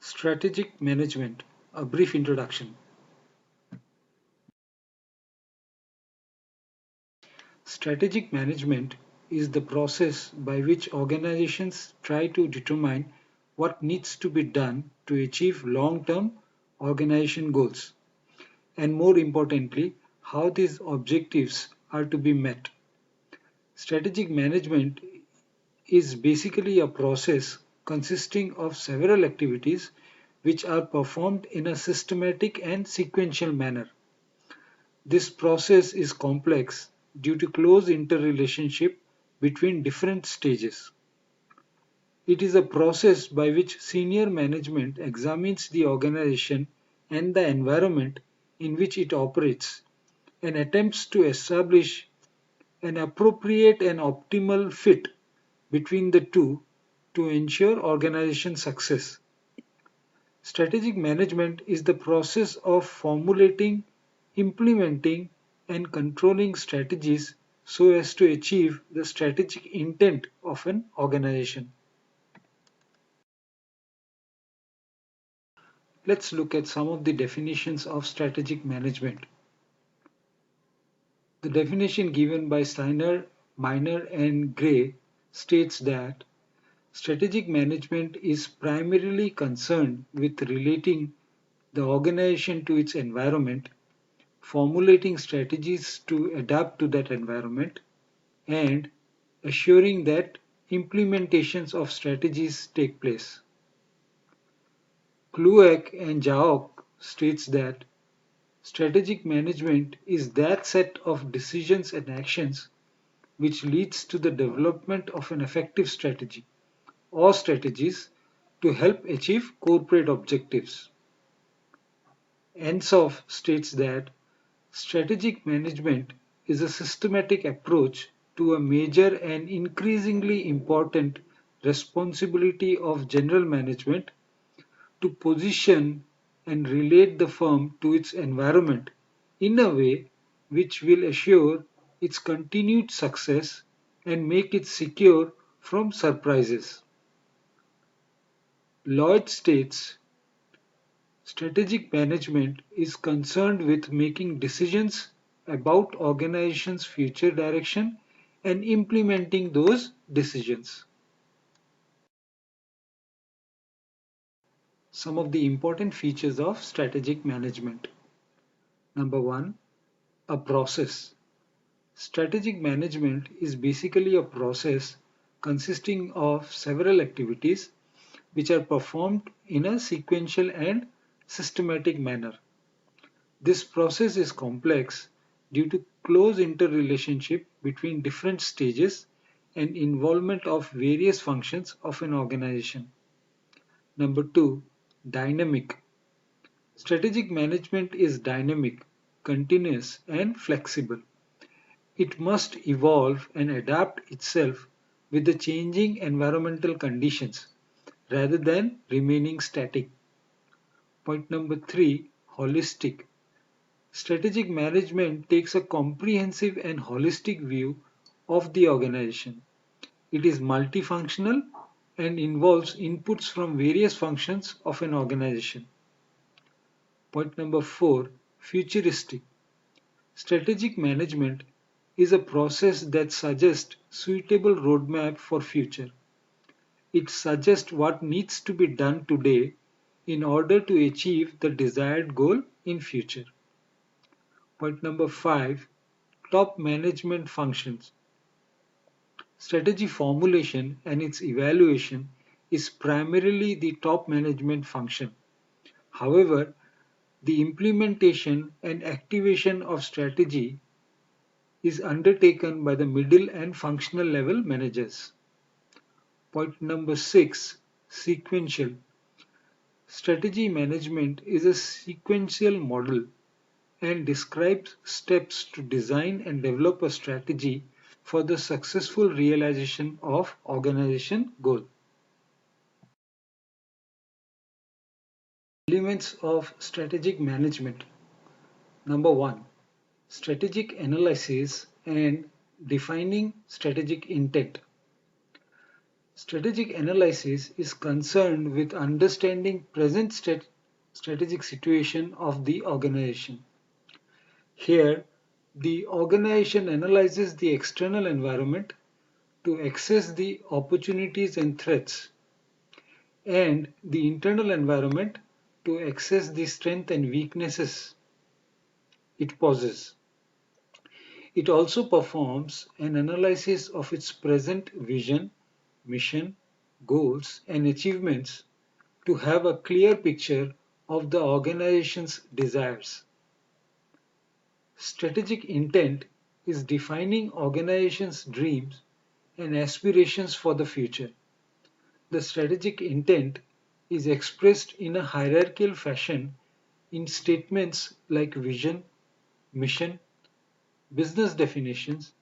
Strategic management, a brief introduction. Strategic management is the process by which organizations try to determine what needs to be done to achieve long-term organization goals, and more importantly, how these objectives are to be met. Strategic management is basically a process consisting of several activities which are performed in a systematic and sequential manner. This process is complex due to close interrelationship between different stages. It is a process by which senior management examines the organization and the environment in which it operates and attempts to establish an appropriate and optimal fit between the two to ensure organization success. Strategic management is the process of formulating, implementing, and controlling strategies so as to achieve the strategic intent of an organization. Let's look at some of the definitions of strategic management. The definition given by Steiner, Miner, and Gray states that strategic management is primarily concerned with relating the organization to its environment, formulating strategies to adapt to that environment, and assuring that implementations of strategies take place. Kluek and Jaok states that strategic management is that set of decisions and actions which leads to the development of an effective strategy or strategies to help achieve corporate objectives. Ansoff states that strategic management is a systematic approach to a major and increasingly important responsibility of general management to position and relate the firm to its environment in a way which will assure its continued success and make it secure from surprises. Lloyd states strategic management is concerned with making decisions about organization's future direction and implementing those decisions. Some of the important features of strategic management. Number one, a process. Strategic management is basically a process consisting of several activities which are performed in a sequential and systematic manner. This process is complex due to close interrelationship between different stages and involvement of various functions of an organization. Number two, dynamic. Strategic management is dynamic, continuous, and flexible. It must evolve and adapt itself with the changing environmental conditions rather than remaining static. Point number three, holistic. Strategic management takes a comprehensive and holistic view of the organization. It is multifunctional and involves inputs from various functions of an organization. Point number four, futuristic. Strategic management is a process that suggests suitable roadmap for future. It suggests what needs to be done today in order to achieve the desired goal in future. Point number five, top management functions. Strategy formulation and its evaluation is primarily the top management function. However, the implementation and activation of strategy is undertaken by the middle and functional level managers. Point number six, sequential. Strategy management is a sequential model and describes steps to design and develop a strategy for the successful realization of organization goal. Elements of strategic management. Number one, strategic analysis and defining strategic intent. Strategic analysis is concerned with understanding present strategic situation of the organization. Here, the organization analyzes the external environment to assess the opportunities and threats, and the internal environment to assess the strength and weaknesses it possesses. It also performs an analysis of its present vision, mission, goals, and achievements to have a clear picture of the organization's desires. Strategic intent is defining organization's dreams and aspirations for the future. The strategic intent is expressed in a hierarchical fashion in statements like vision, mission, business definitions,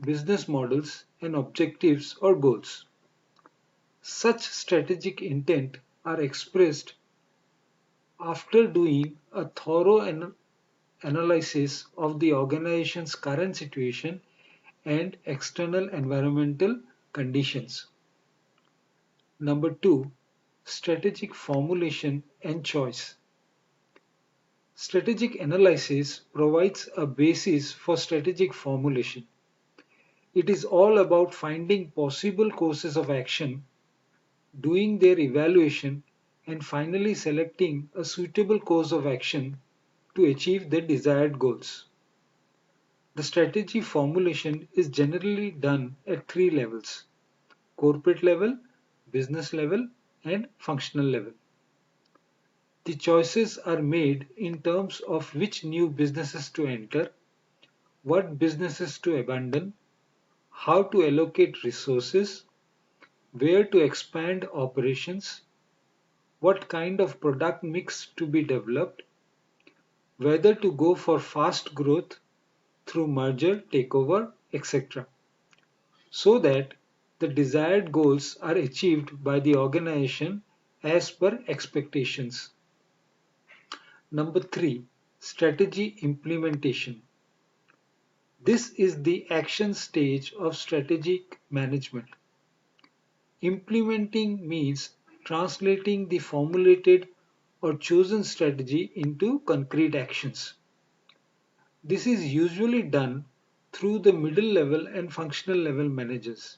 business models, and objectives or goals. Such strategic intent are expressed after doing a thorough analysis of the organization's current situation and external environmental conditions. Number two, strategic formulation and choice. Strategic analysis provides a basis for strategic formulation. It is all about finding possible courses of action, doing their evaluation, and finally selecting a suitable course of action to achieve the desired goals. The strategy formulation is generally done at three levels: corporate level, business level, and functional level. The choices are made in terms of which new businesses to enter, what businesses to abandon, how to allocate resources, where to expand operations, what kind of product mix to be developed, whether to go for fast growth through merger, takeover, etc., so that the desired goals are achieved by the organization as per expectations. Number three, strategy implementation. This is the action stage of strategic management. Implementing means translating the formulated or chosen strategy into concrete actions. This is usually done through the middle level and functional level managers.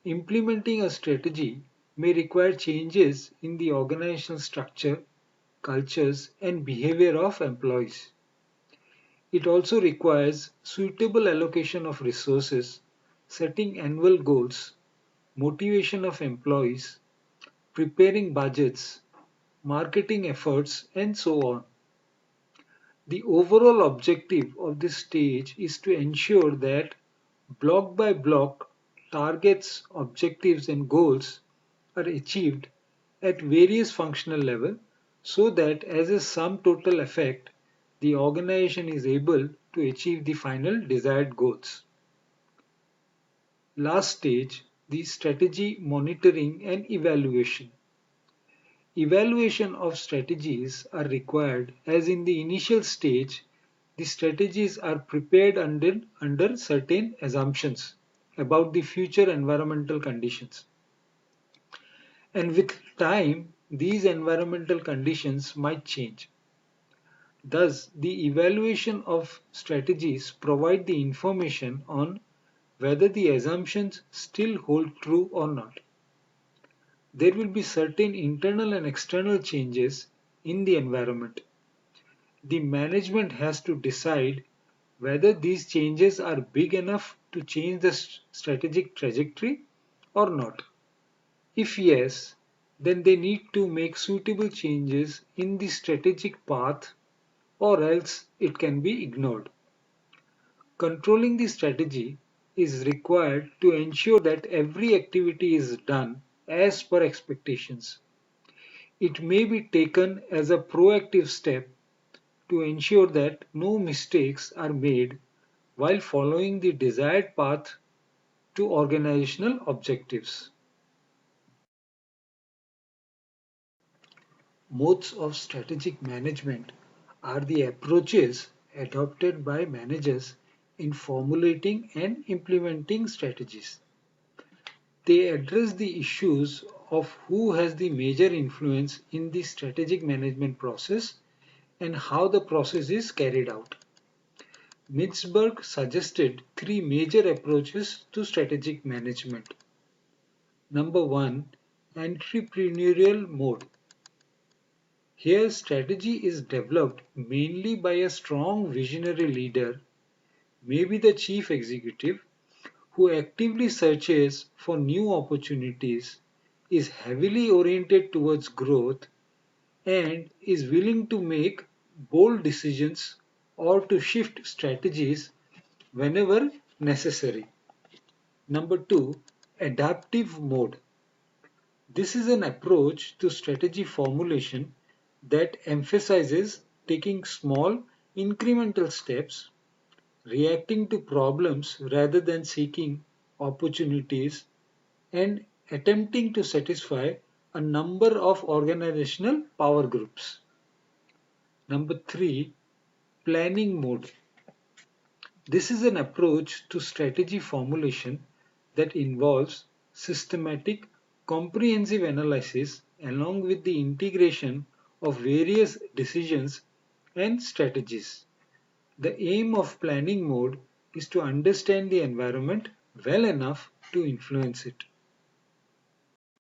Implementing a strategy may require changes in the organizational structure, cultures, and behavior of employees. It also requires suitable allocation of resources, setting annual goals, motivation of employees, preparing budgets, marketing efforts, and so on. The overall objective of this stage is to ensure that block by block targets, objectives, and goals are achieved at various functional levels so that as a sum total effect, the organization is able to achieve the final desired goals. Last stage, the strategy monitoring and evaluation. Evaluation of strategies are required as in the initial stage, the strategies are prepared under certain assumptions about the future environmental conditions. And with time, these environmental conditions might change. Thus, the evaluation of strategies provide the information on whether the assumptions still hold true or not. There will be certain internal and external changes in the environment. The management has to decide whether these changes are big enough to change the strategic trajectory or not. If yes, then they need to make suitable changes in the strategic path or else it can be ignored. Controlling the strategy is required to ensure that every activity is done as per expectations. It may be taken as a proactive step to ensure that no mistakes are made while following the desired path to organizational objectives. Modes of strategic management are the approaches adopted by managers in formulating and implementing strategies. They address the issues of who has the major influence in the strategic management process and how the process is carried out. Mintzberg suggested three major approaches to strategic management. Number one, entrepreneurial mode. Here, strategy is developed mainly by a strong visionary leader, maybe the chief executive, who actively searches for new opportunities, is heavily oriented towards growth, and is willing to make bold decisions or to shift strategies whenever necessary. Number two, adaptive mode. This is an approach to strategy formulation that emphasizes taking small, incremental steps, reacting to problems rather than seeking opportunities, and attempting to satisfy a number of organizational power groups. Number three, planning mode. This is an approach to strategy formulation that involves systematic, comprehensive analysis along with the integration of various decisions and strategies. The aim of planning mode is to understand the environment well enough to influence it.